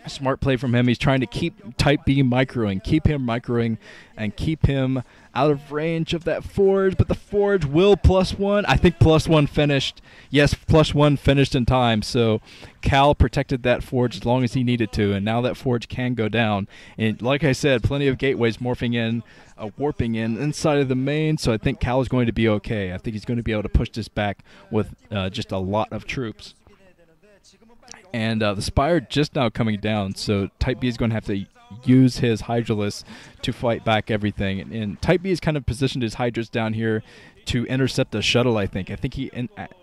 Smart play from him. He's trying to keep Type B microing, and keep him out of range of that forge. But the forge will +1. I think +1 finished. Yes, +1 finished in time. So Cal protected that forge as long as he needed to, and now that forge can go down. And like I said, plenty of gateways morphing in, warping in inside of the main. So I think Cal is going to be okay. I think he's going to be able to push this back with just a lot of troops. And the Spire just now coming down, so Type B is going to have to use his Hydralisk to fight back everything. And Type B has kind of positioned his Hydras down here to intercept the shuttle, I think. I think he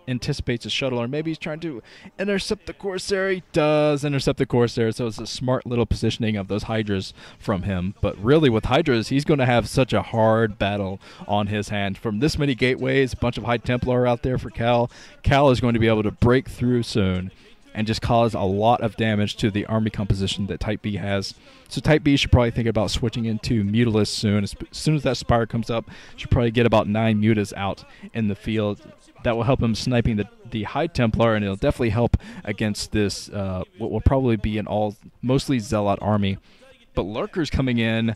anticipates a shuttle, or maybe he's trying to intercept the Corsair. He does intercept the Corsair, so it's a smart little positioning of those Hydras from him. But really, with Hydras, he's going to have such a hard battle on his hand. From this many gateways, a bunch of High Templar out there for Cal. Cal is going to be able to break through soon and just cause a lot of damage to the army composition that Type B has. So Type B should probably think about switching into Mutalisks soon. As soon as that Spire comes up, should probably get about 9 Mutas out in the field. That will help him sniping the High Templar, and it'll definitely help against this, what will probably be an mostly Zealot army. But Lurkers coming in,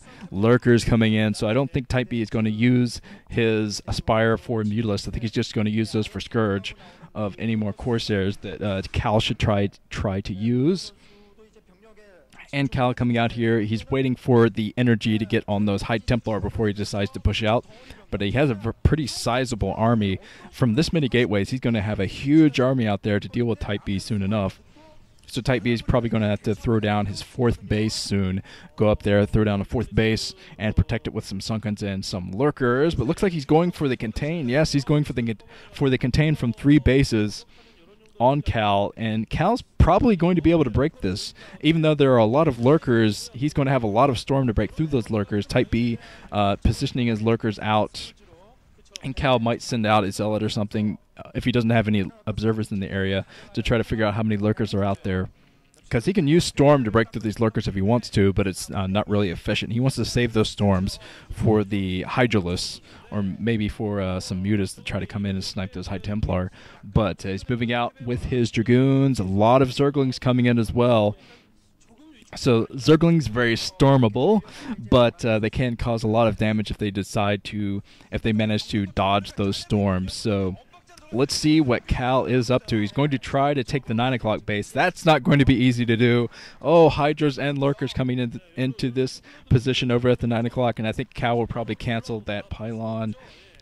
so I don't think Type B is going to use his Aspire for Mutalisks. I think he's just going to use those for Scourge of any more Corsairs that Cal should try to use. And Cal coming out here, he's waiting for the energy to get on those High Templar before he decides to push out. But he has a pretty sizable army. From this many gateways, he's going to have a huge army out there to deal with Type B soon enough. So Type B is probably going to have to throw down his 4th base soon. Go up there, throw down a 4th base, and protect it with some Sunkens and some Lurkers. But looks like he's going for the Contain. Yes, he's going for the Contain from 3 bases on Cal. And Cal's probably going to be able to break this. Even though there are a lot of Lurkers, he's going to have a lot of Storm to break through those Lurkers. Type B positioning his Lurkers out. And Cal might send out a Zealot or something if he doesn't have any observers in the area to try to figure out how many Lurkers are out there. Because he can use Storm to break through these Lurkers if he wants to, but it's not really efficient. He wants to save those Storms for the Hydralisks, or maybe for some Mutas that try to come in and snipe those High Templar. But he's moving out with his Dragoons. A lot of Zerglings coming in as well. So Zerglings very stormable, but they can cause a lot of damage if they manage to dodge those storms. So let's see what Cal is up to. He's going to try to take the 9 o'clock base. That's not going to be easy to do. Oh, Hydras and Lurkers coming into this position over at the 9 o'clock, and I think Cal will probably cancel that pylon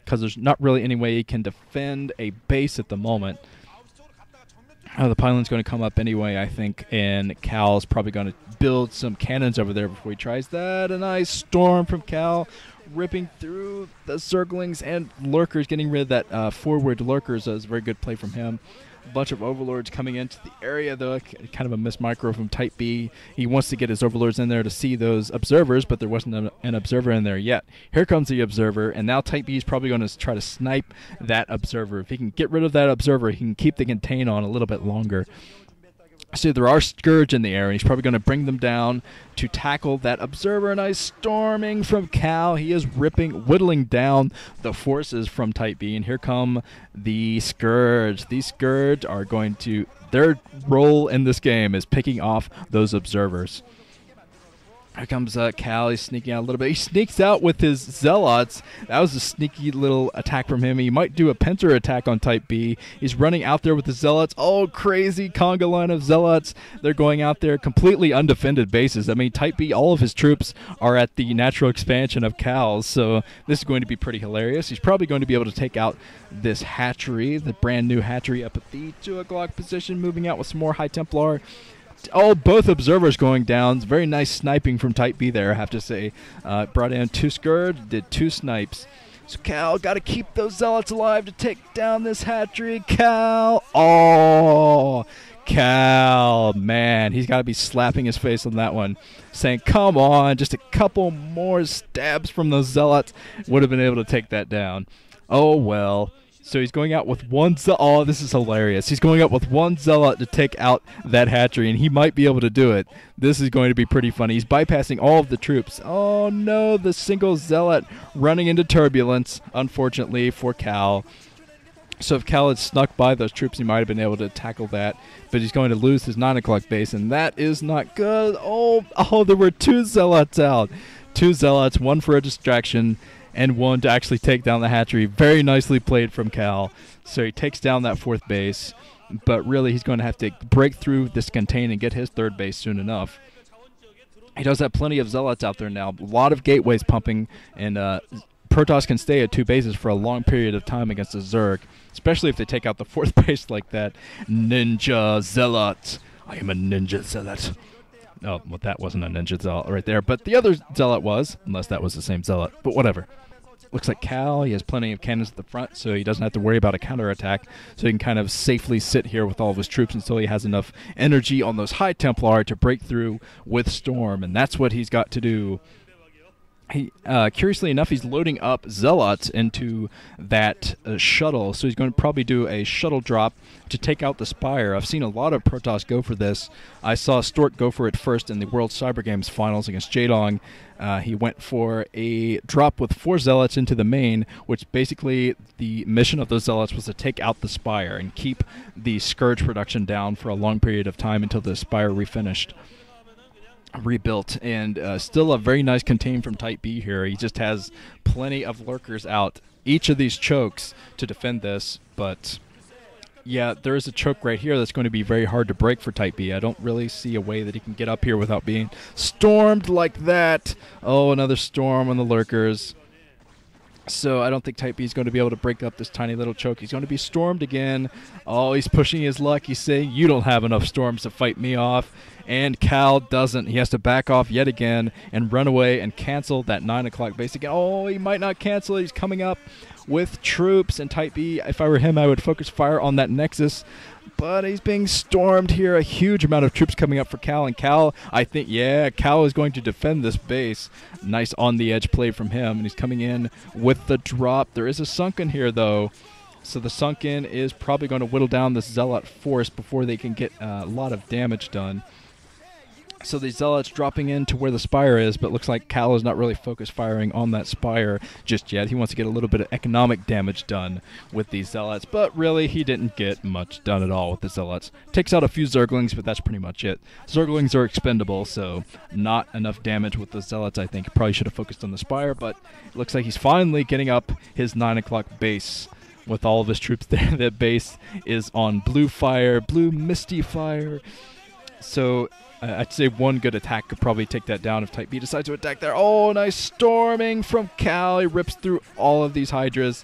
because there's not really any way he can defend a base at the moment. The pylon's going to come up anyway, I think, and Cal's probably going to build some cannons over there before he tries that. A nice storm from Cal, ripping through the Zerglings and Lurkers, getting rid of that forward Lurkers. That was a very good play from him. A bunch of Overlords coming into the area, though. Kind of a miss micro from Type B. He wants to get his Overlords in there to see those observers, but there wasn't an observer in there yet. Here comes the observer, and now Type B is probably going to try to snipe that observer. If he can get rid of that observer, he can keep the Contain on a little bit longer. So there are Scourge in the air, and he's probably going to bring them down to tackle that observer. Nice storming from Cal. He is whittling down the forces from Type B, and here come the Scourge. These Scourge are going to, their role in this game is picking off those observers. Here comes Cal. He's sneaking out a little bit. He sneaks out with his Zealots. That was a sneaky little attack from him. He might do a pincer attack on Type B. He's running out there with the Zealots. Oh, crazy conga line of Zealots. They're going out there, completely undefended bases. I mean, Type B, all of his troops are at the natural expansion of Cal's, so this is going to be pretty hilarious. He's probably going to be able to take out this hatchery, the brand new hatchery up at the 2 o'clock position, moving out with some more High Templar. Oh, both observers going down. Very nice sniping from Type B there, I have to say. Brought in 2 Scourge, did 2 snipes. So Cal got to keep those Zealots alive to take down this hatchery. Cal, oh, Cal, man, he's got to be slapping his face on that one, saying, come on, just a couple more stabs from those Zealots would have been able to take that down. Oh, well. So he's going out with one Zealot. Oh, this is hilarious. He's going out with one Zealot to take out that hatchery, and he might be able to do it. This is going to be pretty funny. He's bypassing all of the troops. Oh, no, the single Zealot running into turbulence, unfortunately, for Cal. So if Cal had snuck by those troops, he might have been able to tackle that. But he's going to lose his 9 o'clock base, and that is not good. Oh, there were 2 Zealots out. 2 Zealots, 1 for a distraction, and 1 to actually take down the hatchery. Very nicely played from Cal. So he takes down that 4th base, but really he's going to have to break through this contain and get his 3rd base soon enough. He does have plenty of Zealots out there now. A lot of gateways pumping, and Protoss can stay at 2 bases for a long period of time against a Zerg, especially if they take out the 4th base like that. Ninja Zealot. I am a Ninja Zealot. Oh, well, that wasn't a Ninja Zealot right there, but the other Zealot was, unless that was the same Zealot, but whatever. Looks like Cal, he has plenty of cannons at the front, so he doesn't have to worry about a counterattack, so he can kind of safely sit here with all of his troops until he has enough energy on those High Templar to break through with Storm, and that's what he's got to do. He, curiously enough, he's loading up Zealots into that shuttle, so he's going to probably do a shuttle drop to take out the Spire. I've seen a lot of Protoss go for this. I saw Stork go for it first in the World Cyber Games finals against Jaedong. He went for a drop with 4 Zealots into the main, which basically the mission of those Zealots was to take out the Spire and keep the Scourge production down for a long period of time until the Spire rebuilt, and still a very nice contain from Type B here. He just has plenty of lurkers out each of these chokes to defend this, but yeah, there is a choke right here that's going to be very hard to break for Type B. I don't really see a way that he can get up here without being stormed like that. Oh, another storm on the lurkers. So I don't think Type B is going to be able to break up this tiny little choke. He's going to be stormed again. Oh, he's pushing his luck. He's saying, you don't have enough storms to fight me off. And Cal doesn't. He has to back off yet again and run away and cancel that 9 o'clock base again. Oh, he might not cancel it. He's coming up with troops. And Type B, if I were him, I would focus fire on that Nexus. But he's being stormed here. A huge amount of troops coming up for Cal. And Cal, I think, yeah, Cal is going to defend this base. Nice on-the-edge play from him. And he's coming in with the drop. There is a sunken here, though. So the sunken is probably going to whittle down this Zealot force before they can get a lot of damage done. So the Zealots dropping into where the Spire is, but looks like Cal is not really focused firing on that Spire just yet. He wants to get a little bit of economic damage done with these Zealots, but really he didn't get much done at all with the Zealots. Takes out a few Zerglings, but that's pretty much it. Zerglings are expendable, so not enough damage with the Zealots, I think. Probably should have focused on the Spire, but it looks like he's finally getting up his 9 o'clock base with all of his troops there. That base is on blue fire, blue misty fire. So I'd say one good attack could probably take that down if Type B decides to attack there. Oh, nice storming from Cal. He rips through all of these Hydras.